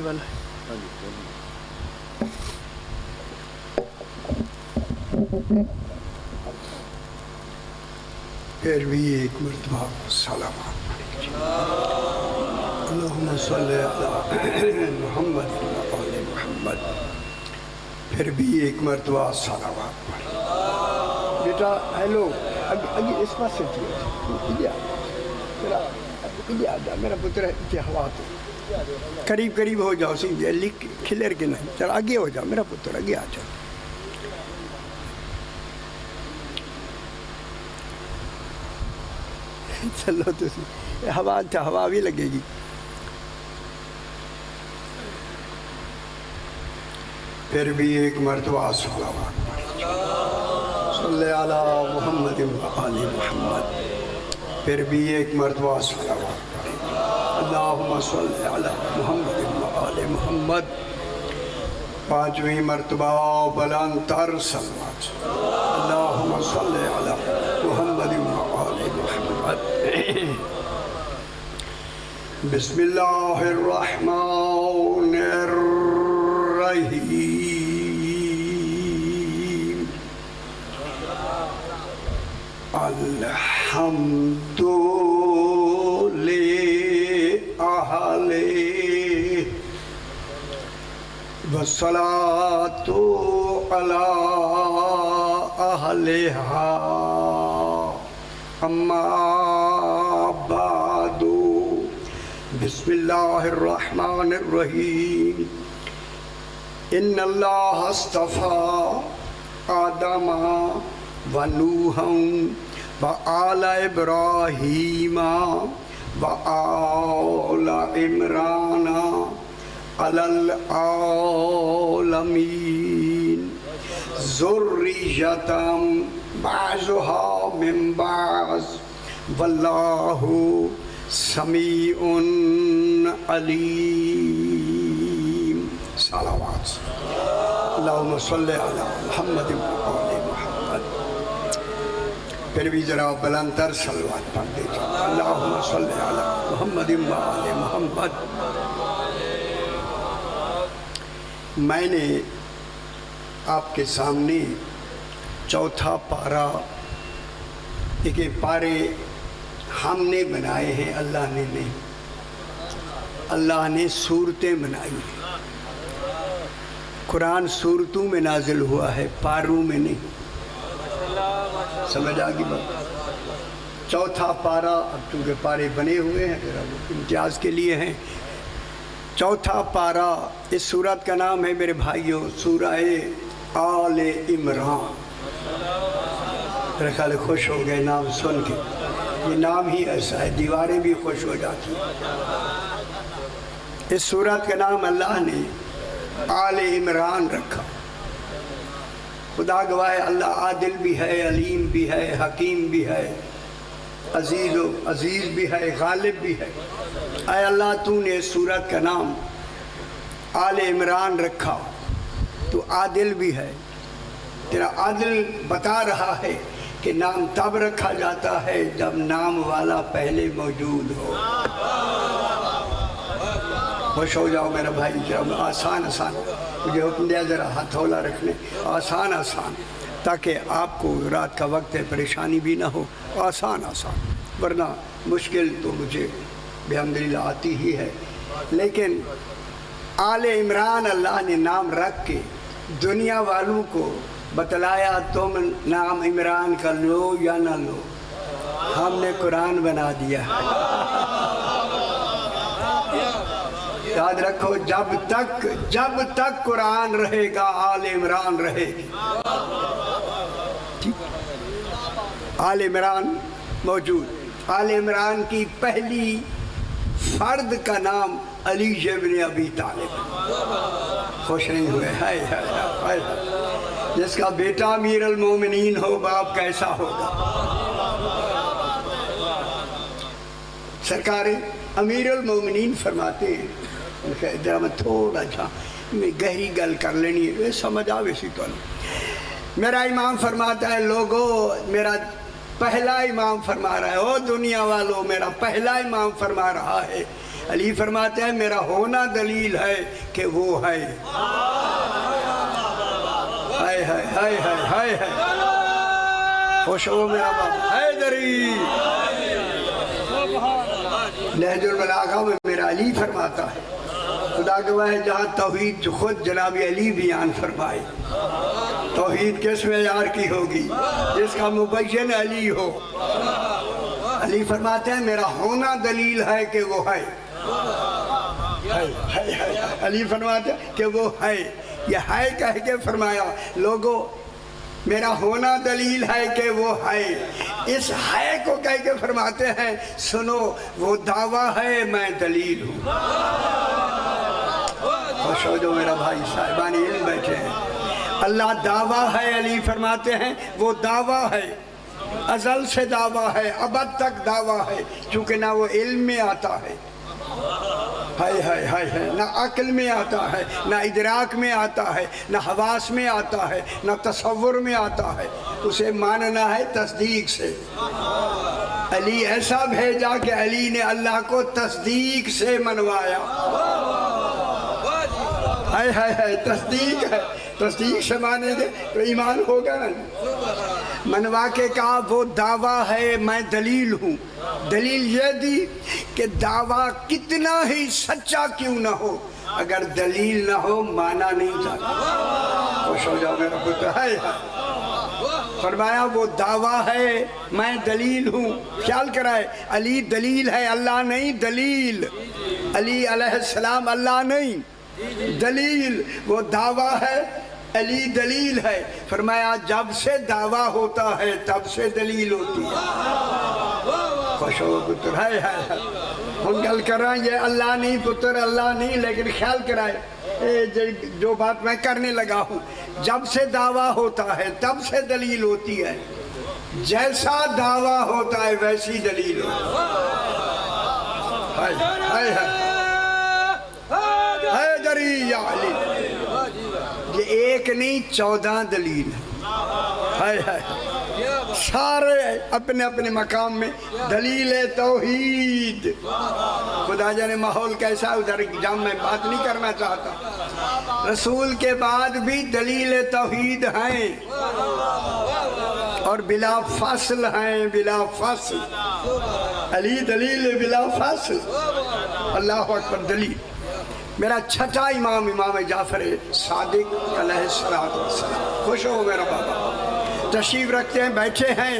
والا پھر بھی ایک مرتبہ سلامات اللہم صلی علی محمد وعلی محمد. پھر بھی ایک مرتبہ سلامات پڑھ. بیٹا ہیلو اگی اس پاس سے میرا پتر ہے ہوا تو قریب قریب ہو جاؤ سیدھے لکھ کھلر کے نہیں. چل آگے ہو جاؤ میرا پتر آگے آ جاؤ. چلو تو ہوا بھی لگے گی. پھر بھی ایک مرتبہ صلوات صلی علی محمد وآل محمد. پھر بھی ایک مرتبہ صلوات اللہم صلی علی محمد وآل محمد. پانچویں مرتبہ بلند تر صلوات اللہم صلی علی محمد وآل محمد. بسم اللہ الرحمن الرحیم. الحمد للہ والصلاة علی اہلہا اما بعد. بسم اللہ الرحمن الرحیم. ان اللہ اصطفیٰ آدم و نوحا و آل ابراہیم و آل عمران علی العالمین ذریۃ بعضها من بعض واللہ سمیع علیم. صلوات اللہم صلی علی محمد وآل محمد. پھر بھی ذرا بلند تر صلوات پڑھ دیجیے. اللہم صلی علی محمد وآل محمد. میں نے آپ کے سامنے چوتھا پارہ ایک پارے ہم نے بنائے ہیں، اللہ نے نہیں. اللہ نے صورتیں بنائی ہیں. قرآن صورتوں میں نازل ہوا ہے، پاروں میں نہیں. سمجھ آگی بات. چوتھا پارہ اب چونکہ پارے بنے ہوئے ہیں ذرا وہ امتیاز کے لیے ہیں. چوتھا پارہ اس سورت کا نام ہے میرے بھائیوں سورہ آل عمران. میرے خیال خوش ہو گئے نام سن کے. یہ نام ہی ایسا ہے دیواریں بھی خوش ہو جاتی ہیں. اس سورت کا نام اللہ نے آل عمران رکھا. خدا گواہ ہے اللہ عادل بھی ہے، علیم بھی ہے، حکیم بھی ہے، عزیز بھی ہے، غالب بھی ہے. اے اللہ تو نے اس سورت کا نام آل عمران رکھا. تو عادل بھی ہے. تیرا عادل بتا رہا ہے کہ نام تب رکھا جاتا ہے جب نام والا پہلے موجود ہو. خوش ہو جاؤ میرا بھائی. آسان مجھے حکم دیا ذرا ہتھولا رکھنے. آسان تاکہ آپ کو رات کا وقت ہے پریشانی بھی نہ ہو. آسان ورنہ مشکل تو مجھے بحمدللہ آتی ہی ہے. لیکن آل عمران اللہ نے نام رکھ کے دنیا والوں کو بتلایا تم نام عمران کا لو یا نہ لو. ہم نے قرآن بنا دیا. یاد رکھو جب تک قرآن رہے گا آل عمران رہے گی. آل عمران موجود. آل عمران کی پہلی فرد کا نام علی ابن ابی طالب. خوش نہیں ہوئے؟ ہائے جس کا بیٹا امیر المومنین ہو باپ کیسا ہوگا. سرکار امیر المومنین فرماتے ہیں ادھر میں تھوڑا جا گہری گل کر لینی ہے سمجھ آوے سی تو. میرا امام فرماتا ہے لوگو میرا پہلا امام فرما رہا ہے، او دنیا والوں میرا پہلا امام فرما رہا ہے۔ علی فرماتے ہیں میرا ہونا دلیل ہے کہ وہ ہے۔ ہائے ہائے ہائے ہائے ہائے ہائے، خوش ہو میرا باپ حیدری۔ نہج البلاغہ میں میرا علی فرماتا ہے، خدا گواہ ہے جہاں توحید جو خود جناب علی بیان فرمائے، توحید کس معیار کی ہوگی؟ جس کا مبین علی ہو۔ علی فرماتے ہیں میرا ہونا دلیل ہے کہ وہ ہے۔ علی فرماتے ہیں کہ وہ ہے، یہ ہے کہہ کے فرمایا لوگوں میرا ہونا دلیل ہے کہ وہ ہے۔ اس ہے کو کہہ کے فرماتے ہیں سنو وہ دعویٰ ہے میں دلیل ہوں۔ خوش ہو جو میرا بھائی صاحبان علم بیٹھے ہیں، اللہ دعویٰ ہے، علی فرماتے ہیں وہ دعویٰ ہے، ازل سے دعویٰ ہے، ابد تک دعویٰ ہے، چونکہ نہ وہ علم میں آتا ہے، ہائے ہائے ہائے ہائے، نہ عقل میں آتا ہے، نہ ادراک میں آتا ہے، نہ حواس میں آتا ہے، نہ تصور میں آتا ہے، اسے ماننا ہے تصدیق سے۔ علی ایسا بھیجا کہ علی نے اللہ کو تصدیق سے منوایا۔ ہائے ہائے ہائے، تصدیق ہے، تصدیق سے مانیں گے تو ایمان ہوگا نا۔ منوا کے کہا وہ دعویٰ ہے میں دلیل ہوں۔ دلیل یہ دی کہ دعویٰ کتنا ہی سچا کیوں نہ ہو، اگر دلیل نہ ہو مانا نہیں جاتا۔ خوش ہو جاؤ میرا پتر، ہائے ہائے۔ فرمایا وہ دعویٰ ہے میں دلیل ہوں۔ خیال کرائے علی دلیل ہے، اللہ نہیں دلیل۔ علی علیہ السلام اللہ نہیں دلیل، وہ دعویٰ ہے علی دلیل ہے۔ فرمایا جب سے دعویٰ ہوتا ہے تب سے دلیل ہوتی ہے۔ خوش ہو پتر، ہائے ہائے ہائے۔ ہم گل کر رہے ہیں یہ اللہ نہیں پتر، اللہ نہیں، لیکن خیال کرائے جو بات میں کرنے لگا ہوں، جب سے دعویٰ ہوتا ہے تب سے دلیل ہوتی ہے، جیسا دعویٰ ہوتا ہے ویسی دلیل ہوتی ہے۔ ہائے ہائے ہائے، حیدری یا علی، یہ ایک نہیں 14 دلیل ہے۔ ہائے ہائے، سارے اپنے اپنے مقام میں دلیل توحید۔ خدا جانے ماحول کیسا ادھر جام میں بات نہیں کرنا چاہتا۔ رسول کے بعد بھی دلیل توحید ہیں اور بلا فصل ہیں، بلا فصل۔ علی دلیل بلا فصل، اللہ اکبر دلیل۔ میرا چھٹا امام امام جعفر صادق علیہ السلام۔ خوش ہو میرا بابا، تشریف رکھتے ہیں، بیٹھے ہیں۔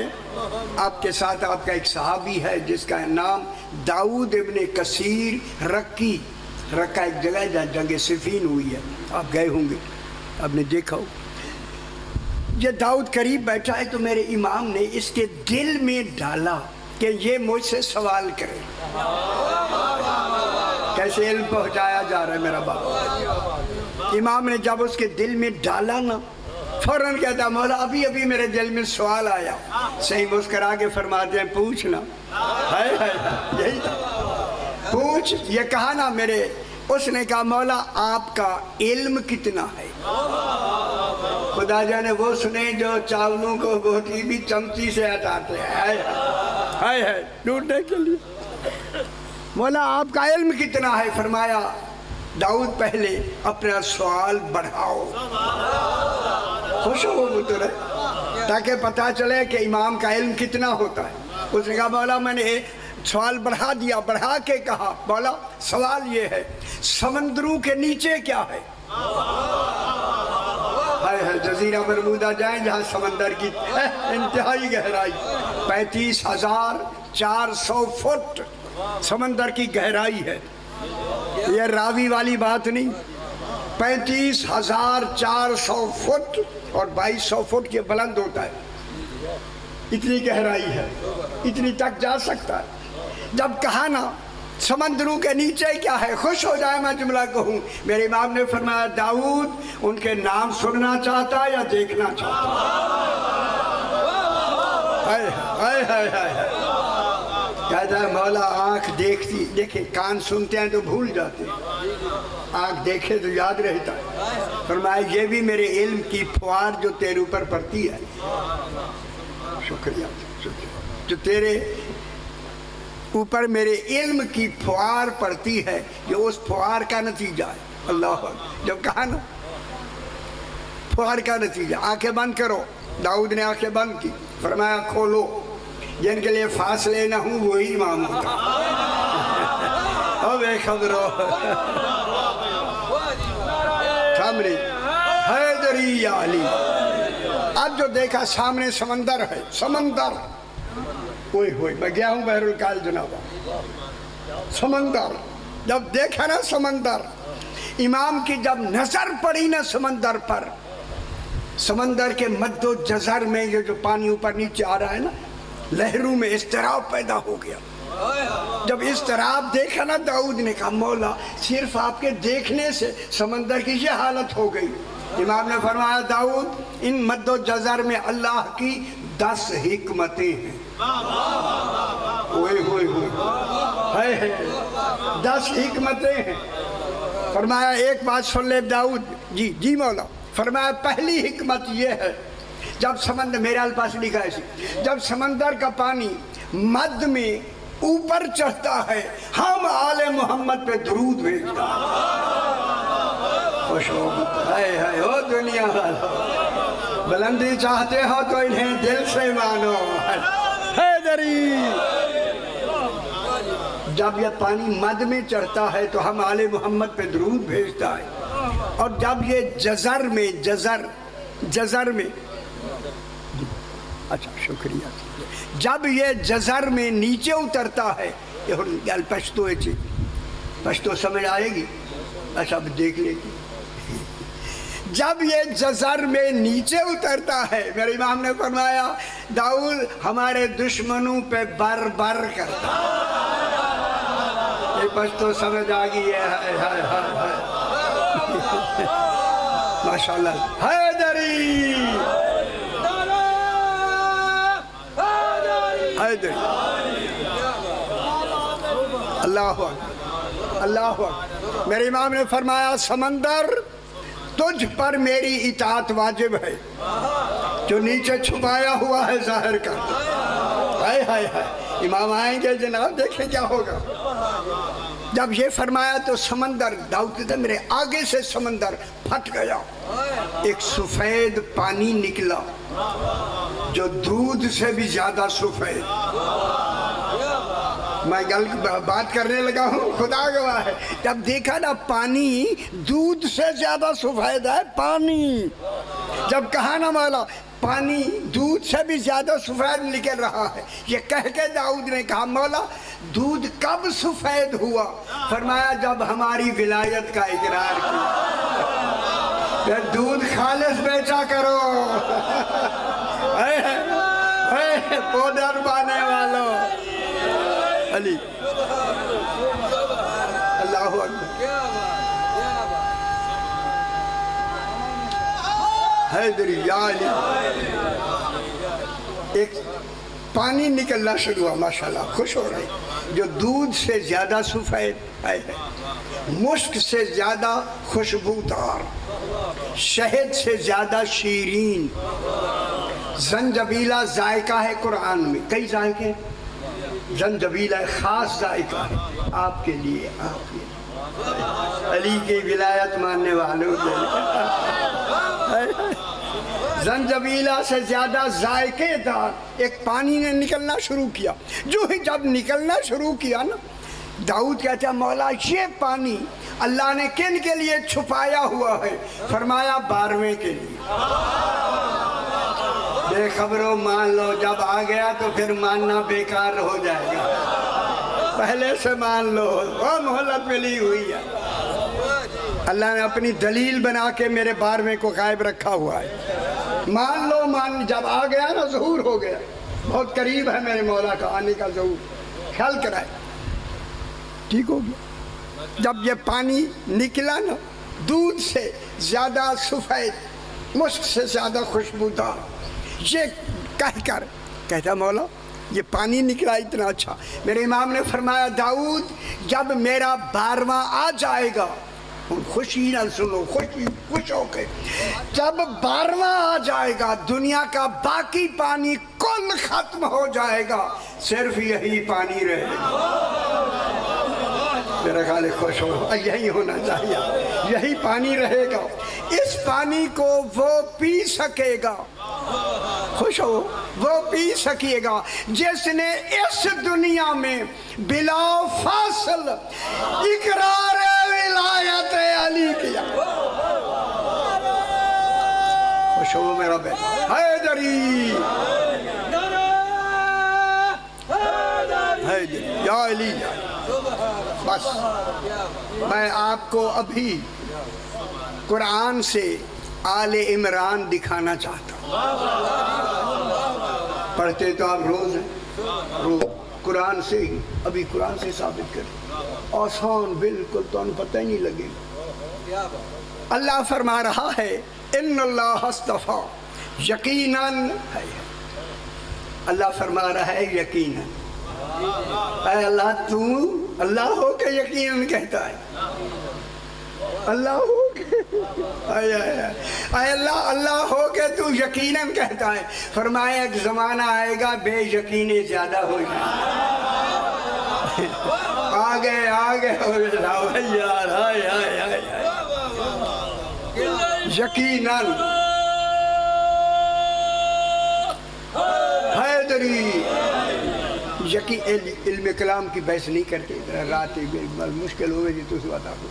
آپ کے ساتھ آپ کا ایک صحابی ہے جس کا نام داؤد ابن کثیر رکی۔ رکا ایک جگہ ہے جہاں جنگ صفین ہوئی ہے، آپ گئے ہوں گے، آپ نے دیکھا ہو۔ یہ داؤد قریب بیٹھا ہے تو میرے امام نے اس کے دل میں ڈالا کہ یہ مجھ سے سوال کرے۔ کیسے علم پہنچایا جا رہا ہے میرا باپ۔ امام نے جب اس کے دل میں ڈالا نا، فوراً کہتا مولا ابھی ابھی میرے دل میں سوال آیا۔ صحیح مسکرا کے فرماتے ہیں پوچھنا۔ ہائے ہائے، یہی تھا، پوچھ۔ یہ کہا نا میرے، اس نے کہا مولا آپ کا علم کتنا ہے؟ خدا جانے وہ سنے جو چاولوں کو بوٹی بھی چمچی سے ہٹاتے ہیں، ہائے ہائے، ڈھونڈنے کے لیے۔ مولا آپ کا علم کتنا ہے؟ فرمایا داؤد پہلے اپنا سوال بڑھاؤ۔ خوش ہو پتر، تاکہ پتہ چلے کہ امام کا علم کتنا ہوتا ہے۔ اس نے کہا مولا میں نے سوال بڑھا دیا۔ بڑھا کے کہا مولا سوال یہ ہے سمندروں کے نیچے کیا ہے؟ جزیرہ برمودا جائیں جہاں سمندر کی انتہائی گہرائی 35,400 فٹ سمندر کی گہرائی ہے۔ یہ راوی والی بات نہیں، 35,400 فٹ اور 2,200 فٹ یہ بلند ہوتا ہے، اتنی گہرائی ہے، اتنی تک جا سکتا ہے۔ جب کہا نا سمندروں کے نیچے کیا ہے، خوش ہو جائے میں جملہ کہوں، میرے امام نے فرمایا داؤد ان کے نام سننا چاہتا یا دیکھنا چاہتا؟ کہتا ہے مولا آنکھ دیکھتی، دیکھیں کان سنتے ہیں تو بھول جاتے ہیں، آنکھ دیکھے تو یاد رہتا ہے۔ فرمایا یہ بھی میرے علم کی پھوار جو تیرے اوپر پڑتی ہے، شکریہ شکریہ، جو تیرے اوپر میرے علم کی فوار پڑتی ہے، یہ اس فوار کا نتیجہ ہے۔ اللہ اکبر، جب کہا نا فوار کا نتیجہ، آنکھیں بند کرو، داؤد نے آنکھیں بند کی، فرمایا کھولو، جن کے لیے فاصلے نہ ہوں وہی امام ہوتا۔ او بے خبرو سامنے حیدری یا علی، اب جو دیکھا سامنے سمندر ہے، سمندر، اوئے ہوئے، میں گیا ہوں بحر الکال جنابہ، سمندر، جب دیکھا نا سمندر، امام کی جب نظر پڑی نا سمندر پر، سمندر کے مد و جزر میں یہ جو پانی اوپر نیچے آ رہا ہے نا، لہروں میں اضطراب پیدا ہو گیا۔ جب اضطراب دیکھا نا داؤد نے کہا مولا صرف آپ کے دیکھنے سے سمندر کی یہ حالت ہو گئی۔ امام نے فرمایا داؤد ان مد و جزر میں اللہ کی 10 حکمتیں ہیں۔ ہوئے ہوئے ہوئے 10 حکمتیں ہیں۔ فرمایا ایک بات سن لے داؤد، جی جی مولا۔ فرمایا پہلی حکمت یہ ہے، جب سمندر، میرے الفاظ لکھا ہے، جب سمندر کا پانی مد میں اوپر چڑھتا ہے ہم آل محمد پہ درود بھیجتا خوش ہو ہائے ہائے او دنیا والو، بلندی چاہتے ہو تو انہیں دل سے مانو۔ حیدری، جب یہ پانی مد میں چڑھتا ہے تو ہم آل محمد پہ درود بھیجتا ہے، اور جب یہ جزر میں اچھا شکریہ، جب یہ جزر میں نیچے اترتا ہے، یہ پشتو ہے، پشتو سمجھ آئے گی؟ اچھا اب دیکھ لے گی، جب یہ جزر میں نیچے اترتا ہے، میرے امام نے فرمایا داؤد ہمارے دشمنوں پہ بر بر کرتا، یہ پشتو سمجھ آ گئی ہے۔ ماشاءاللہ حیدری، حیدری، اللہ اکبر اللہ اکبر۔ میرے امام نے فرمایا سمندر تجھ پر میری اطاعت واجب ہے، جو نیچے چھپایا ہوا ہے ظاہر کر۔ ہائے ہائے ہائے، امام آئیں گے جناب، دیکھیں کیا ہوگا۔ جب یہ فرمایا تو سمندر، داؤد کہتا ہے میرے آگے سے سمندر پھٹ گیا، ایک سفید پانی نکلا جو دودھ سے بھی زیادہ سفید۔ میں بات کرنے لگا ہوں، خدا گواہ ہے، جب دیکھا نا پانی دودھ سے زیادہ سفید ہے پانی، جب کہا نا مولا پانی دودھ سے بھی زیادہ سفید نکل رہا ہے، یہ کہہ کے داؤد نے کہا مولا دودھ کب سفید ہوا؟ فرمایا جب ہماری ولایت کا اقرار کیا، دودھ خالص بیچا کرو، پودر بانے والوں، علی اللہ اکبر۔ حیدری یا علی، ایک پانی نکلنا شروع ہوا، ماشاءاللہ خوش ہو رہے، جو دودھ سے زیادہ سفید ہے، مشک سے زیادہ خوشبودار، شہد سے زیادہ شیرین، زنجبیلہ ذائقہ ہے قرآن میں، کئی ذائقے، زنجبیلہ خاص ذائقہ ہے آپ کے لیے، آپ کے لیے، علی کی ولایت ماننے والوں کے لیے۔ زنجبیلہ سے زیادہ ذائقے دار ایک پانی نے نکلنا شروع کیا، جو ہی جب نکلنا شروع کیا نا، داؤد کہتا ہے مولا یہ پانی اللہ نے کن کے لیے چھپایا ہوا ہے؟ فرمایا 12ویں کے لیے۔ بے خبرو مان لو، جب آ گیا تو پھر ماننا بیکار ہو جائے گا، پہلے سے مان لو، وہ مہلت ملی ہوئی ہے، اللہ نے اپنی دلیل بنا کے میرے 12ویں کو غائب رکھا ہوا ہے، مان لو مان، جب آ گیا نا ظہور ہو گیا، بہت قریب ہے میرے مولا کا آنے کا ظہور، خیال کرائے، ٹھیک ہو گیا۔ جب یہ پانی نکلا نا دودھ سے زیادہ سفید، مشک سے زیادہ خوشبودار، یہ کہہ کر کہتا مولا یہ پانی نکلا اتنا اچھا، میرے امام نے فرمایا داؤد جب میرا 12واں آ جائے گا، خوشی نہ سنو، خوش ہو کے، جب 12واں آ جائے گا دنیا کا باقی پانی بالکل ختم ہو جائے گا، صرف یہی پانی رہے گا۔ میرا خیال ہے خوش ہو، یہی ہونا چاہیے، یہی پانی رہے گا۔ اس پانی کو وہ پی سکے گا، خوش ہو، وہ پی سکے گا جس نے اس دنیا میں بلا فاصل اقرار ولایت علی کیا۔ خوش ہو میرا بیٹا حیدری، حیدری یا علی یا علی۔ بس میں آپ کو ابھی قرآن سے آل عمران دکھانا چاہتا ہوں۔ پڑھتے تو آپ روز ہیں، روز قرآن سے ہی، ابھی قرآن سے ثابت کریں، آسان بالکل، تو انہیں پتہ ہی نہیں لگے۔ اللہ فرما رہا ہے ان اللہ اصطفیٰ، یقیناً، اللہ فرما رہا ہے یقیناً۔ اے اللہ، تو اللہ ہو کے یقیناً کہتا ہے، اللہ ہو کے، اے اللہ، اللہ ہو کے تو یقیناً کہتا ہے۔ فرمایا ایک زمانہ آئے گا بے یقینی زیادہ ہو جائے، آگے آگے ہو جائے یار، آئے آئے آئے یقیناً حیدری۔ یقین علم کلام کی بحث نہیں کرتے، رات مشکل ہوئے جی تو بتا دو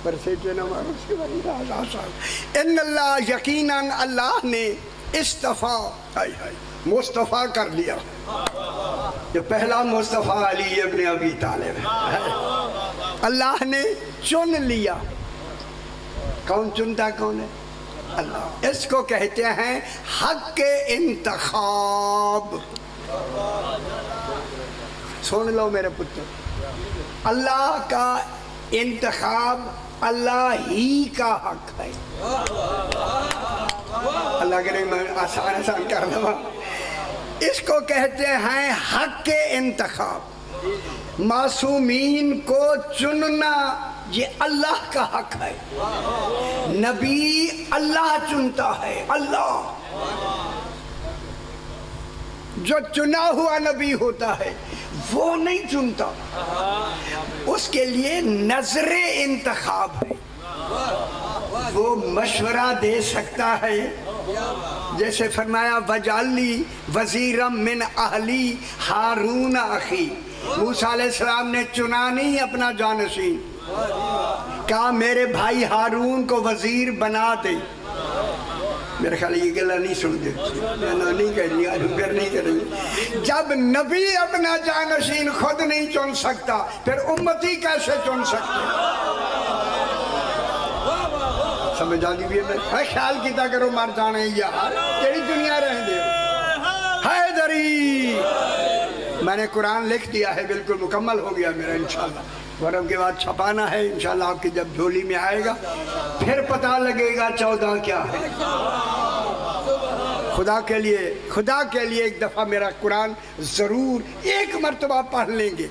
پر سیٹے نہ مارو اس کے بعد۔ ان اللہ، یقیناً اللہ نے استفا، مصطفیٰ کر لیا۔ جو پہلا مصطفیٰ علی ابن ابی طالب ہے، اللہ نے چن لیا۔ کون چنتا کون ہے؟ اللہ۔ اس کو کہتے ہیں حق انتخاب۔ سن لو میرے پتر، اللہ کا انتخاب اللہ ہی کا حق ہے۔ اللہ کرے میں آسان کر دوں، اس کو کہتے ہیں حق انتخاب۔ معصومین کو چننا یہ اللہ کا حق ہے۔ نبی اللہ چنتا ہے، اللہ جو چنا ہوا نبی ہوتا ہے وہ نہیں چنتا، اس کے لیے نظر انتخاب ہے، وہ مشورہ دے سکتا ہے۔ جیسے فرمایا وَجَعَلْنِي وَزِيرًا مِّنْ أَهْلِي ہارون اخی، موسیٰ علیہ السلام نے چنا نہیں اپنا جانشین، کہا میرے بھائی ہارون کو وزیر بنا دے۔ میرے خیال یہ گلہ نہیں سن دے، نہیں کرنی، پھر نہیں کرنی۔ جب نبی اپنا جانشین خود نہیں چن سکتا پھر امتی کیسے چن سکتے؟ سمجھ آگی بھی ہے؟ خیال کیتا کرو مر جانے یار، تیری دنیا رہ دے۔ حیدری، میں نے قرآن لکھ دیا ہے، بالکل مکمل ہو گیا میرا انشاءاللہ۔ غرب کے بعد چھپانا ہے انشاءاللہ، آپ کی جب جھولی میں آئے گا پھر پتہ لگے گا 14 کیا ہے۔ خدا کے لیے ایک دفعہ میرا قرآن ضرور ایک مرتبہ پڑھ لیں گے،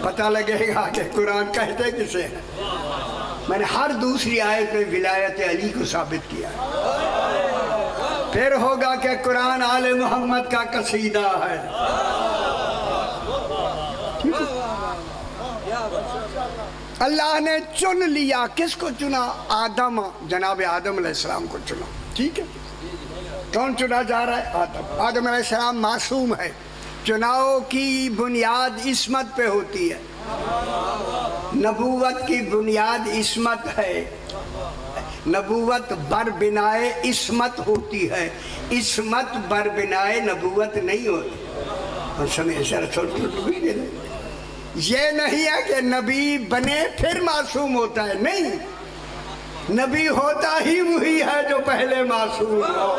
پتہ لگے گا کہ قرآن کہتے کسے ہیں۔ میں نے ہر دوسری آیت میں ولایت علی کو ثابت کیا ہے۔ پھر ہوگا کہ قرآن آل محمد کا قصیدہ ہے۔ اللہ نے چن لیا، کس کو چنا؟ آدم، جناب آدم علیہ السلام کو چنا۔ ٹھیک ہے، کون چنا جا رہا ہے؟ آدم۔ آدم علیہ السلام معصوم ہے، چناؤ کی بنیاد عصمت پہ ہوتی ہے، نبوت کی بنیاد عصمت ہے، نبوت بر بنائے عصمت ہوتی ہے، عصمت بر بنائے نبوت نہیں ہوتی۔ یہ نہیں ہے کہ نبی بنے پھر معصوم ہوتا ہے، نہیں، نبی ہوتا ہی وہی ہے جو پہلے معصوم ہو۔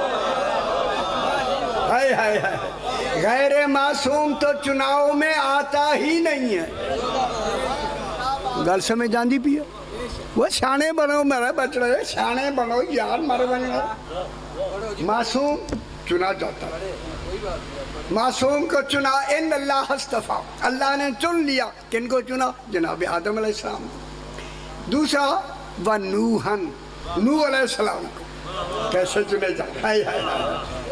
غیر معصوم تو چناؤ میں آتا ہی نہیں ہے۔ گل سمجھ جاندی پی ہے؟ وہ شانے بنو میرا بچ رہے، شانے بنو یار، مر بنو۔ معصوم چنا جاتا ہے، معصوم کو چنا۔ ان اللہ اصطفیٰ، اللہ نے چن لیا۔ کن کو چنا؟ جناب آدم علیہ السلام۔ دوسرا وَنُوحًا، نوح علیہ السلام کو کیسے چنے جاتا ہے؟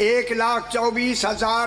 1,24,000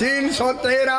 313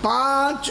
5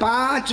5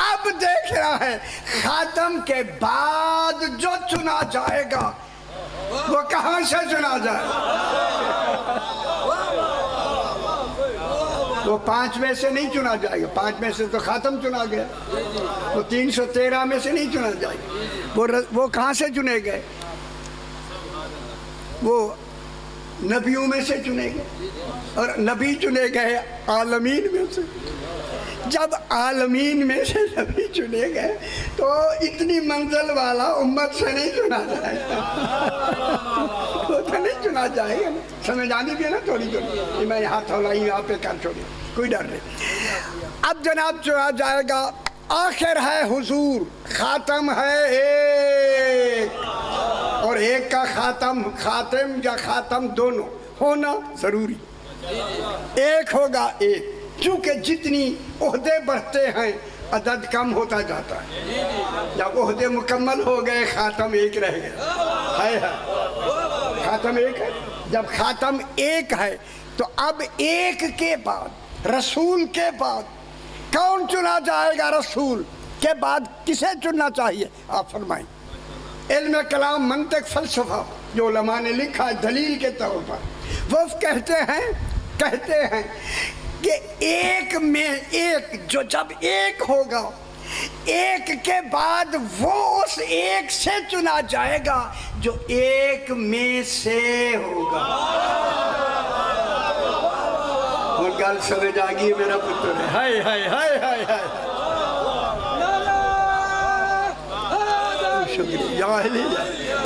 اب دیکھ رہا ہے خاتم کے بعد جو چنا جائے گا وہ کہاں سے چنا جائے گا؟ وہ 5 میں سے نہیں چنا جائے گا، 5 میں سے تو خاتم چنا گیا، وہ 313 میں سے نہیں چنا جائے گا، وہ کہاں سے چنے گئے؟ وہ نبیوں میں سے چنے گئے، اور نبی چنے گئے عالمین میں سے۔ جب عالمین میں سے نبی چنے گئے تو اتنی منزل والا امت سے نہیں چنا جائے گا، وہ تو نہیں چنا جائے گا۔ سمجھ آنی بھی ہے نا تھوڑی تھوڑی، میں یہاں تھوڑا ہی یہاں پہ کر چھوڑی، کوئی ڈر نہیں۔ اب جناب چنا جائے گا، آخر ہے حضور، خاتم ہے ایک، اور ایک کا خاتم یا خاتم دونوں ہونا ضروری، ایک ہوگا ایک، چونکہ جتنی عہدے بڑھتے ہیں عدد کم ہوتا جاتا ہے، جب عہدے مکمل ہو گئے خاتم ایک رہ گیا، ہے خاتم ایک ہے۔ جب خاتم ایک ہے تو اب ایک کے بعد، رسول کے بعد کون چنا جائے گا؟ رسول کے بعد کسے چننا چاہیے؟ آپ فرمائیں۔ علم کلام، منطق، فلسفہ جو علماء نے لکھا ہے دلیل کے طور پر، وہ کہتے ہیں کہ ایک میں ایک، جو جب ایک ہوگا، ایک کے بعد وہ اس ایک سے چنا جائے گا جو ایک میں سے ہوگا۔ اور گل سمجھ آگئی میرا پتر ہے، ہائے ہائے ہائے ہائے ہائے، شکریہ۔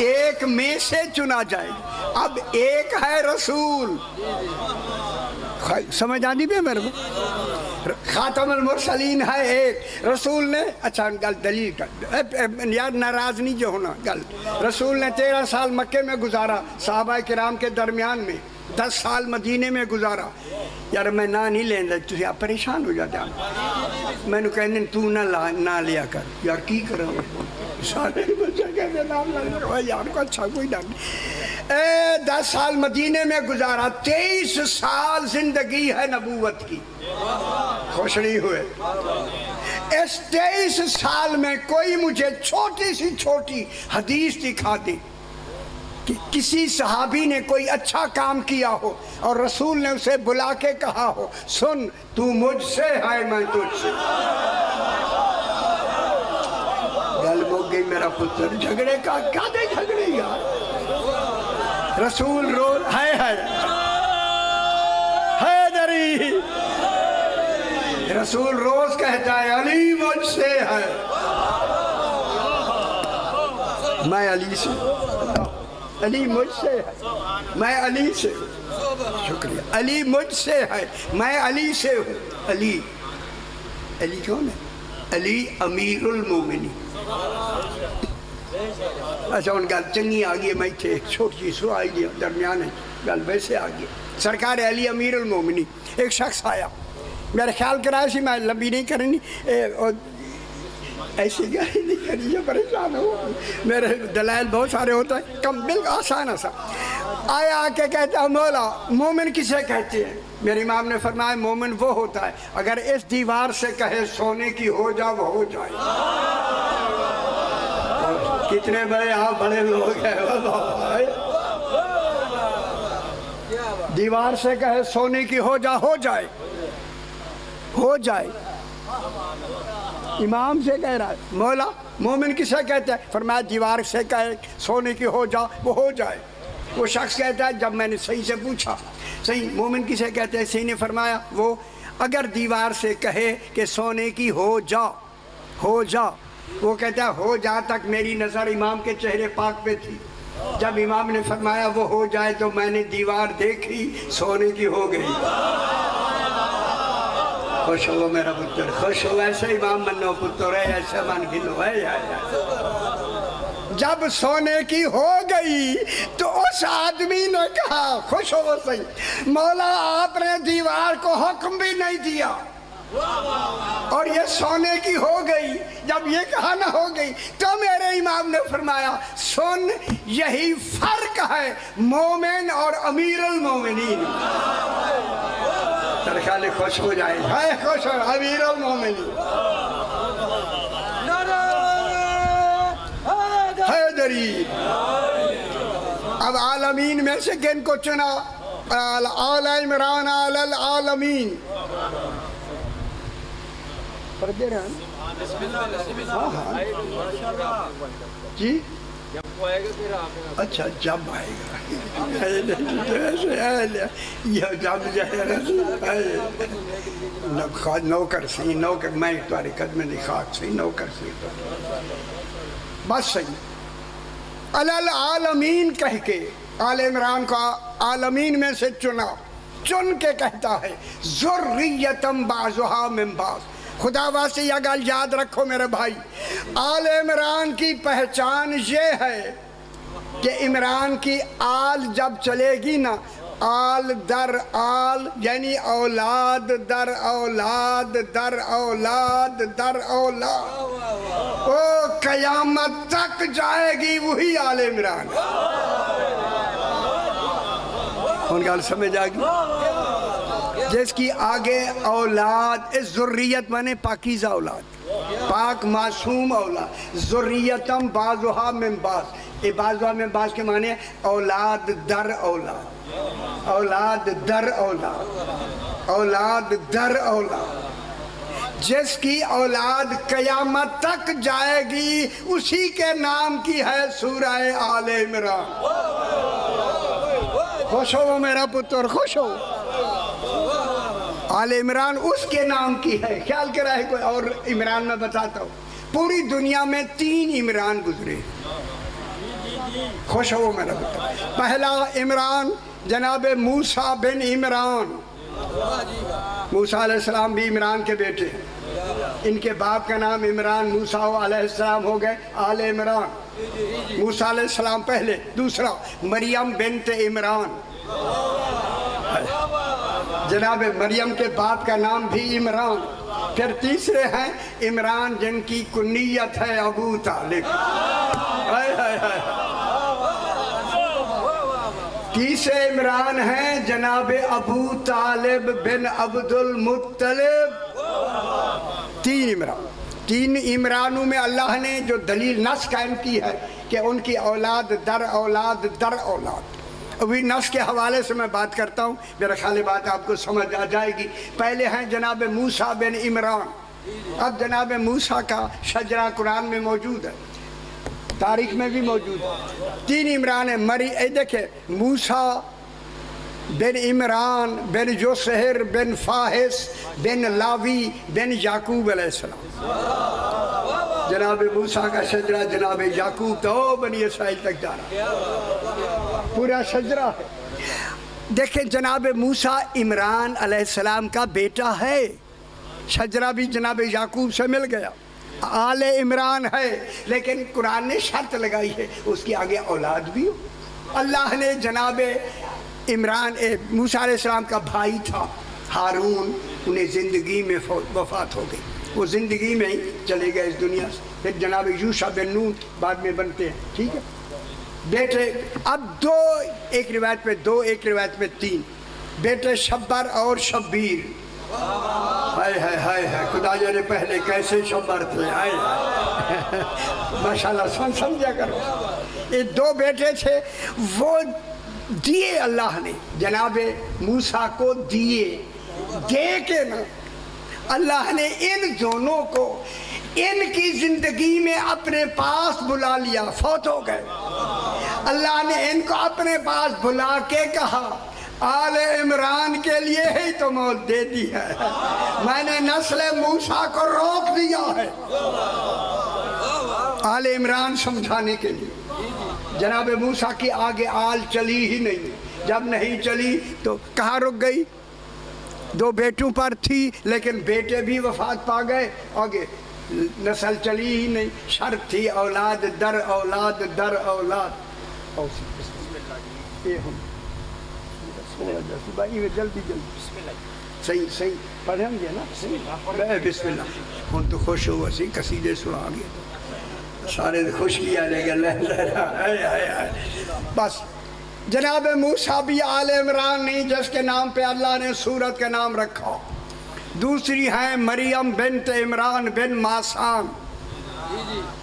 ایک میں سے چنا جائے گا، اب ایک ہے رسول، سمجھ آنی بھی ہے میرے کو؟ خاتم المرسلین ہے ایک، رسول نے، اچھا گل دلیل کر یار، ناراض نہیں جو ہونا گل، رسول نے 13 سال مکے میں گزارا صحابہ کرام کے درمیان میں، 10 سال مدینے میں گزارا۔ یار میں نہ نہیں لینا، تھی آپ پریشان ہو جاتے ہیں، میں نے کہنے تو نہ لیا کر، یار کی کروں سارے بچے کہتے نام لیا یار کو، اچھا کوئی ڈر نہیں۔ 10 سال مدینے میں گزارا، 23 سال زندگی ہے نبوت کی، خوش نہیں ہوئے؟ اس 23 سال میں کوئی مجھے چھوٹی سی چھوٹی حدیث دکھا دے کہ کسی صحابی نے کوئی اچھا کام کیا ہو اور رسول نے اسے بلا کے کہا ہو، سن تو مجھ سے ہے میں تجھ سے۔ گل ہو گئی میرا پتر، جھگڑے کا کیا دے جھگڑے یار، رسول روز حیدری، رسول روز کہتا ہے علی مجھ سے ہے، میں علی سے، علی مجھ سے ہے، میں علی سے ہوں، شکریہ، علی مجھ سے ہے، میں علی سے ہوں۔ علی کون ہے؟ علی امیر المومنین۔ اچھا ان گل چنگی آگئی ہے، میں تھے ایک چھوٹی سو آئی گیا درمیان ہے، گل ویسے آگئی۔ سرکار علی امیر المومنین، ایک شخص آیا، میرے خیال کرائے سی میں لمبی نہیں کرنی، ایسی گاڑی نہیں کرنی، یہ پریشان ہو، میرے دلائل بہت سارے ہوتا ہے، کم بالکل آسان آیا آ کے کہتا ہے مولا مومن کسے کہتے ہیں؟ میرے امام نے فرمایا مومن وہ ہوتا ہے اگر اس دیوار سے کہے سونے کی ہو جا وہ ہو جائے۔ کتنے بڑے آپ بڑے لوگ ہیں، دیوار سے کہے سونے کی ہو جا ہو جائے، ہو جائے۔ امام سے کہہ رہا ہے مولا مومن کسے کہتے ہیں؟ فرمایا دیوار سے کہے سونے کی ہو جا وہ ہو جائے۔ وہ شخص کہتا ہے جب میں نے صحیح سے پوچھا صحیح مومن کسے کہتے ہیں، صحیح نے فرمایا وہ اگر دیوار سے کہے کہ سونے کی ہو جا ہو جا، وہ کہتا ہے ہو جا تک میری نظر امام کے چہرے پاک پہ تھی، جب امام نے فرمایا وہ ہو جائے تو میں نے دیوار دیکھی سونے کی ہو گئی۔ خوش ہو میرا پتر، خوش ہو، ایسے امام منو پتر ہے، ایسے من گنو ہے۔ جب سونے کی ہو گئی تو اس آدمی نے کہا، خوش ہو صحیح، مولا آپ نے دیوار کو حکم بھی نہیں دیا اور یہ سونے کی ہو گئی، جب یہ کہا نہ ہو گئی تو میرے امام نے فرمایا سن یہی فرق ہے مومن اور امیر المومنین۔ ترخالے خوش ہو جائے، ہے خوش ہو امیر المومنین۔ الجلیل. اب عالمین میں سے کن کو چنا؟ آل عمران علی العالمین. پڑھتے رہے جی. اچھا جب آئے گا یہ جب جائے نوکر سی نوکر میں تمہارے قدم خاک سی نوکر سی بس صحیح. العالمین کہہ کے آل عمران کو عالمین میں سے چنا، چن کے کہتا ہے ذریتم بعضھا من بعض. خدا واسطے یہ گل یاد رکھو میرے بھائی، آل عمران کی پہچان یہ ہے کہ عمران کی آل جب چلے گی نا، آل در آل یعنی اولاد در اولاد در اولاد در اولاد، وہ قیامت تک جائے گی وہی آل عمران. ان گل سمجھ آ گئی؟ جس کی آگے اولاد، ذریت مانے پاکیزہ اولاد، پاک معصوم اولاد. ذریتم بعضھا من بعض، یہ بعضھا من بعض کے معنی اولاد در اولاد، اولاد در اولاد، اولاد در اولاد. جس کی اولاد قیامت تک جائے گی اسی کے نام کی ہے سورہ آل عمران. خوش ہو میرا پتر، خوش ہو. آل عمران اس کے نام کی ہے. خیال کرا ہے کوئی اور عمران میں بتاتا ہوں. پوری دنیا میں 3 عمران گزرے. خوش ہو میرا پتر. پہلا عمران جناب موسیٰ بن عمران. موسیٰ علیہ السلام بھی عمران کے بیٹے ہیں. ان کے باپ کا نام عمران، موسیٰ علیہ السلام ہو گئے آل عمران. موسیٰ علیہ السلام پہلے. دوسرا مریم بنت عمران، جناب مریم کے باپ کا نام بھی عمران. پھر تیسرے ہیں عمران جن کی کنیت ہے ابو طالب. تیسرے عمران ہیں جناب ابو طالب بن عبد المطلب. 3 عمران. 3 عمرانوں میں اللہ نے جو دلیل نص قائم کی ہے کہ ان کی اولاد در اولاد در اولاد. ابھی نص کے حوالے سے میں بات کرتا ہوں، میرا خیال بات آپ کو سمجھ آ جائے گی. پہلے ہیں جناب موسیٰ بن عمران. اب جناب موسیٰ کا شجرہ قرآن میں موجود ہے، تاریخ میں بھی موجود ہے. 3 عمران ہیں. دیکھیں موسیٰ بن عمران بن جوسہر بن فاحس بن لاوی بن یعقوب علیہ السلام. جناب موسیٰ کا شجرہ جناب یعقوب تو بنی اسرائیل تک جا رہا، پورا شجرہ ہے. دیکھیں جناب موسیٰ عمران علیہ السلام کا بیٹا ہے. شجرہ بھی جناب یعقوب سے مل گیا، آل عمران ہے. لیکن قرآن نے شرط لگائی ہے اس کی آگے اولاد بھی ہو. اللہ نے جناب عمران موسیٰ علیہ السلام کا بھائی تھا ہارون، انہیں زندگی میں وفات ہو گئی، وہ زندگی میں ہی چلے گئے اس دنیا سے. پھر جناب یوشع بن نون بعد میں بنتے ہیں. ٹھیک ہے بیٹے. اب 2 ایک روایت میں 2 ایک روایت میں 3 بیٹے شبر اور شبیر. ہائے ہائے ہائے ہائے، خدا جانے پہلے کیسے شبر تھے. ہائے ماشاءاللہ سمجھا کرو. یہ 2 بیٹے تھے، وہ دیے اللہ نے جناب موسیٰ کو دیے. دے کے نا اللہ نے ان دونوں کو ان کی زندگی میں اپنے پاس بلا لیا. فوت ہو گئے. اللہ نے ان کو اپنے پاس بلا کے کہا آل عمران کے لیے ہی تو موت دے دی ہے، میں نے نسل موسیٰ کو روک دیا ہے. آل عمران سمجھانے کے لیے. جناب موسیٰ کی آگے آل چلی ہی نہیں. جب نہیں چلی تو کہاں رک گئی؟ 2 بیٹوں پر تھی لیکن بیٹے بھی وفات پا گئے، آگے نسل چلی ہی نہیں. شرط تھی اولاد در اولاد در اولاد. جلدی صحیح صحیح پڑھیں گے نا. بسم اللہ. ہوں تو خوش ہوا سی قصیدے سنا گیا، سارے خوش کیا لے گا. بس جناب موسیٰ بھی آل عمران نہیں جس کے نام پہ اللہ نے سورت کا نام رکھا. دوسری ہیں مریم بنت عمران بن ماسان.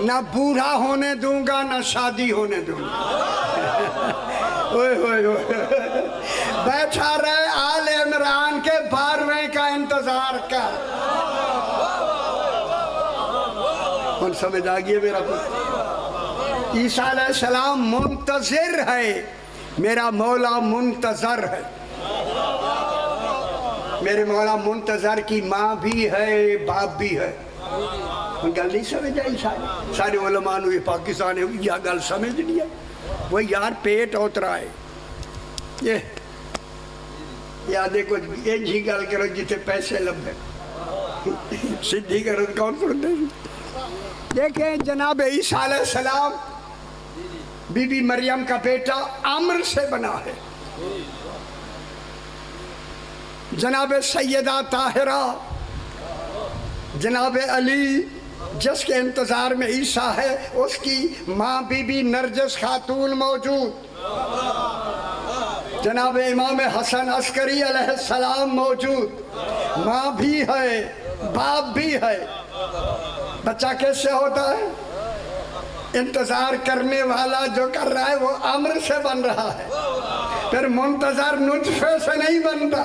نہ بوڑھا ہونے دوں گا نہ شادی ہونے دوں گا. اوئے ہوئے ہوئے بیٹھا رہے آل عمران کے 12ویں کا انتظار کر. کون سمجھ آگئی میرا پتر؟ عیسیٰ علیہ السلام منتظر ہے، میرا مولا منتظر ہے. میرے مولا منتظر کی ماں بھی ہے باپ بھی ہے. گل نہیں سمجھ آئی؟ سارے علماء نے پاکستان یہ گل سمجھ لیا. وہ یار پیٹ اترا ہے یہ آدھے کو یہ گل کرو جتے پیسے لبے سدھی کرو کون سنتے. دیکھیں جناب عیسیٰ علیہ السلام بی بی مریم کا بیٹا عمر سے بنا ہے. جناب سیدہ طاہرہ جناب علی جس کے انتظار میں عیسیٰ ہے اس کی ماں بی بی نرجس خاتون موجود. جناب امام حسن عسکری علیہ السلام موجود. ماں بھی ہے باپ بھی ہے. بچہ کیسے ہوتا ہے؟ انتظار کرنے والا جو کر رہا ہے وہ عمر سے بن رہا ہے. پھر منتظر نطفے سے نہیں بنتا.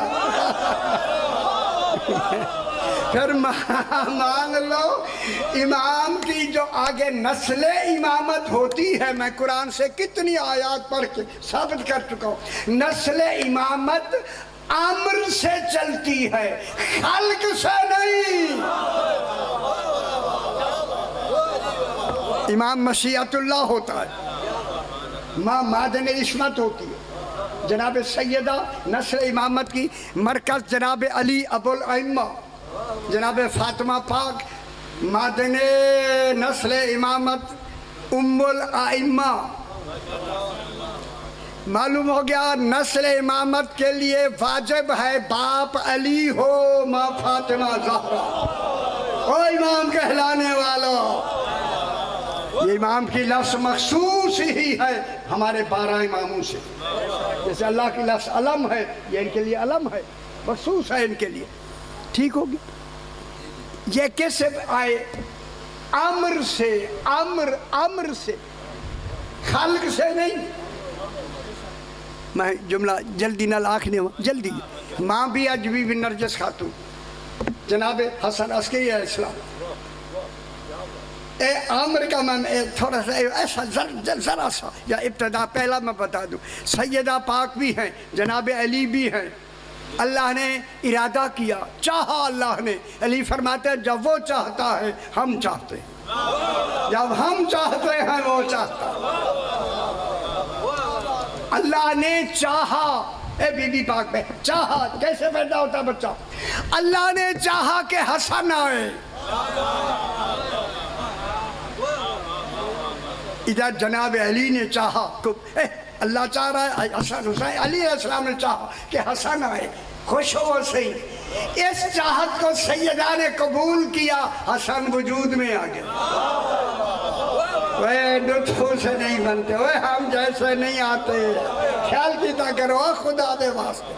پھر مان لو امام کی جو آگے نسل امامت ہوتی ہے، میں قرآن سے کتنی آیات پڑھ کے ثابت کر چکا ہوں، نسل امامت عمر سے چلتی ہے، خلق سے نہیں. امام مشیعت اللہ ہوتا ہے، ماں معدن عصمت ہوتی ہے. جناب سیدہ نسل امامت کی مرکز جناب علی ابو الائمہ، جناب فاطمہ پاک معدن نسل امامت ام الائمہ. معلوم ہو گیا نسل امامت کے لیے واجب ہے باپ علی ہو ماں فاطمہ زہرا. او امام کہلانے والوں، یہ امام کی لفظ مخصوص ہی ہے ہمارے 12 اماموں سے. جیسے اللہ کی لفظ علم ہے، یہ ان کے لیے علم ہے، مخصوص ہے ان کے لیے. ٹھیک ہوگی؟ یہ کیسے آئے؟ عمر سے. عمر سے، خلق سے نہیں. میں جملہ جلدی نہ لاکھنے ہوں جلدی. ماں بھی بی بی نرجس خاتون، جناب حسن عسکری علیہ السلام. عامر کا میں تھوڑا سا ایسا ذرا سا یا ابتدا پہلا میں بتا دوں. سیدہ پاک بھی ہیں، جناب علی بھی ہیں. اللہ نے ارادہ کیا، چاہا اللہ نے. علی فرماتے ہیں جب وہ چاہتا ہے ہم چاہتے ہیں، جب ہم چاہتے ہیں وہ چاہتا ہے. اللہ نے چاہا. بی بی پاک میں چاہا کیسے پیدا ہوتا بچہ؟ اللہ نے چاہا کہ حسن آئے. ادھر جناب علی نے چاہا، اللہ چاہ رہا ہے حسن حسین. علی علیہ السلام نے چاہا کہ حسن آئے، خوش ہو صحیح. اس چاہت کو سیدہ نے قبول کیا، حسن وجود میں آ گیا. وہ نطفوں سے نہیں بنتے، وہ ہم جیسے نہیں آتے. خیال کیتا کرو خدا دے واسطے.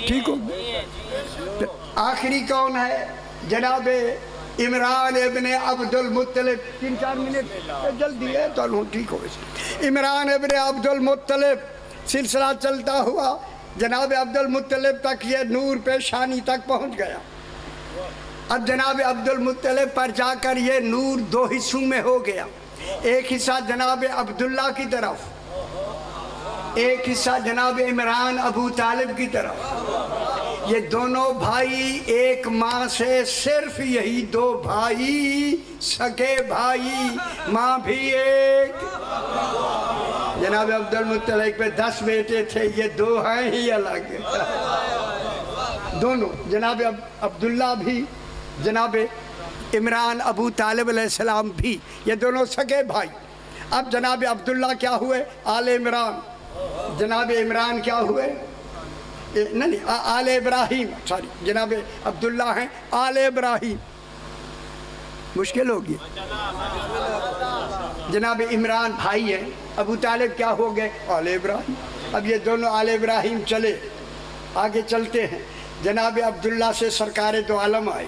ٹھیک ہو؟ آخری کون ہے؟ جناب عمران ابن عبد المطلب. 3-4 منٹ جلدی ہے تو ٹھیک ہو. عمران ابن عبد المطلب سلسلہ چلتا ہوا جناب عبد المطلب تک یہ نور پیشانی تک پہنچ گیا. اب جناب عبد المطلب پر جا کر یہ نور 2 حصوں میں ہو گیا. ایک حصہ جناب عبداللہ کی طرف، ایک حصہ جناب عمران ابو طالب کی طرف. یہ دونوں بھائی ایک ماں سے، صرف یہی 2 بھائی سکے بھائی، ماں بھی ایک. جناب عبد المطلب پہ 10 بیٹے تھے، یہ 2 ہیں ہی الگ. دونوں جناب عبداللہ بھی جناب عمران ابو طالب علیہ السلام بھی، یہ دونوں سکے بھائی. اب جناب عبداللہ کیا ہوئے؟ آل عمران. جناب عمران کیا ہوئے؟ نہیں آل ابراہیم. سوری، جناب عبداللہ ہیں آل ابراہیم. مشکل ہوگی. جناب عمران بھائی ہیں، ابو طالب کیا ہو گئے؟ آل ابراہیم. اب یہ دونوں آل ابراہیم چلے، آگے چلتے ہیں. جناب عبداللہ سے سرکار دو عالم آئے.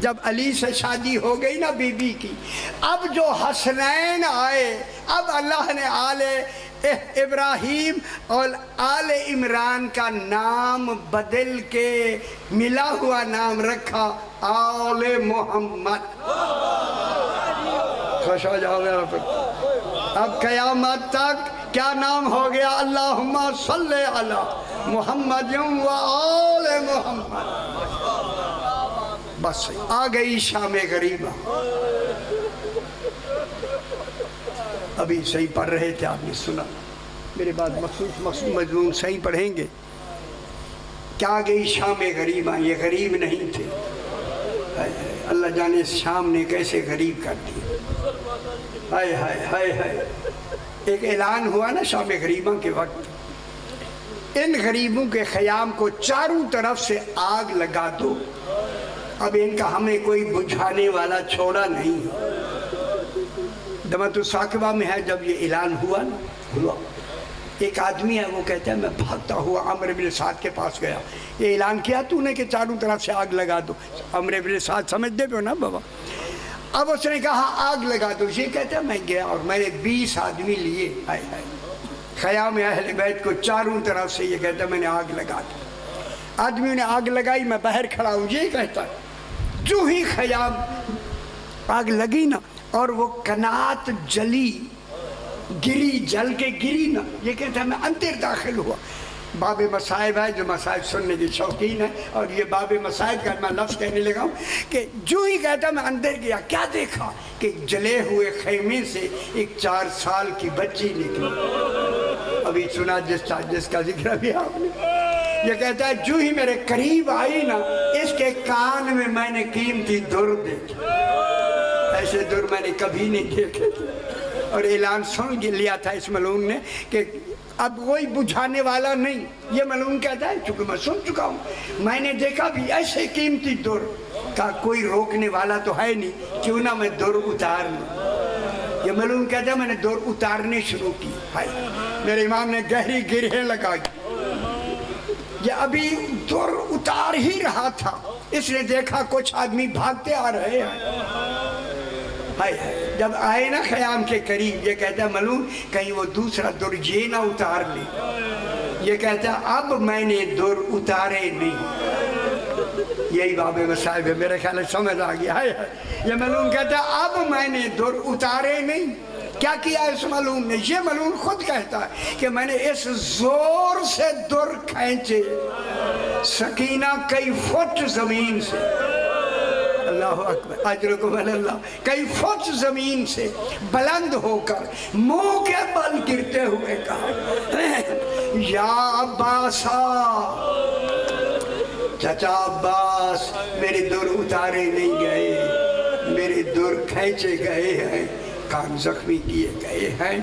جب علی سے شادی ہو گئی نا بی بی کی، اب جو حسنین آئے، اب اللہ نے آل ابراہیم اور آل عمران کا نام بدل کے ملا ہوا نام رکھا آل محمد۔ خوش ہو جاؤ گے اب قیامت تک کیا نام ہو گیا؟ اللہم صلی علی محمد و آل محمد۔ بس آ گئی شام غریبہ۔ ابھی صحیح پڑھ رہے تھے، آپ نے سنا میرے بعد مخصوص مضمون صحیح پڑھیں گے۔ کیا آ گئی شام غریبہ، یہ غریب نہیں تھے، اللہ جانے شام نے کیسے غریب کر دی۔ ہائے ہائے ہائے ہائے، ایک اعلان ہوا نا شام غریبہ کے وقت، ان غریبوں کے خیام کو چاروں طرف سے آگ لگا دو۔ اب ان کا ہمیں کوئی بجھانے والا چھوڑا نہیں۔ دمت الثاقبہ میں ہے، جب یہ اعلان ہوا نا، ہوا ایک آدمی ہے، وہ کہتا ہے میں بھاگتا ہوا عمرو بن سعد کے پاس گیا، یہ اعلان کیا تو نے کہ چاروں طرف سے آگ لگا دو۔ عمرو بن سعد سمجھتے پہ ہو نا بابا؟ اب اس نے کہا آگ لگا دو، یہ کہتا ہے میں گیا اور میں نے 20 آدمی لیے، ہائے ہائے، خیام اہل بیت کو چاروں طرف سے، یہ کہتا ہے میں نے آگ لگا دی۔ آدمیوں نے آگ لگائی، میں باہر کھڑا ہوں، یہ کہتا ہے جو ہی خیام آگ لگی نا اور وہ کنات جلی، گری، جل کے گری نا، یہ کہتا ہے میں اندر داخل ہوا۔ باب مصائب ہے، جو مصائب سننے کی شوقین ہے، اور یہ باب مصائب کا میں لفظ کہنے لگا ہوں کہ جو ہی کہتا میں اندر گیا، کیا دیکھا کہ جلے ہوئے خیمے سے ایک 4 سال کی بچی نکلی۔ ابھی سنا جس کا ذکر ابھی آپ نے، یہ کہتا ہے جو ہی میرے قریب آئی نا، اس کے کان میں نے قیمتی در دیکھی، ایسے در میں نے کبھی نہیں دیکھے۔ اور اعلان سن لیا تھا اس ملعون نے کہ اب کوئی بجھانے والا نہیں۔ یہ ملعون کہتا ہے چونکہ میں سن چکا ہوں، میں نے دیکھا بھی ایسے قیمتی در کا کوئی روکنے والا تو ہے نہیں، کیوں نہ میں در اتار لوں۔ یہ ملعون کہتا ہے میں نے در اتارنے شروع کی، میرے امام نے گہری گرہیں لگائی، یہ ابھی در اتار ہی رہا تھا، اس نے دیکھا کچھ آدمی بھاگتے آ رہے ہیں۔ جب آئے نا خیام کے قریب، یہ کہتا ہے ملعون کہیں وہ دوسرا در یہ نہ اتار لے۔ یہ کہتا ہے اب میں نے در اتارے نہیں۔ یہی باب مصائب ہے، میرے خیال سمجھ آ گیا ہے۔ یہ ملعون کہتا ہے اب میں نے در اتارے نہیں۔ کیا کیا اس ملعون نے؟ یہ ملعون خود کہتا ہے کہ میں نے اس زور سے در کھینچے، سکینہ کئی فٹ زمین سے، اللہ اکبر اجرکم اللہ، کئی فٹ زمین سے بلند ہو کر منہ کے بل گرتے ہوئے کہا یا عباسا، چچا عباس میرے در اتارے نہیں گئے، میرے در کھینچے گئے ہیں، کان زخمی کیے گئے ہیں،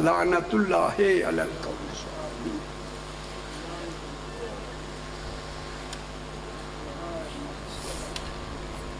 لعنت اللہ علی القوم۔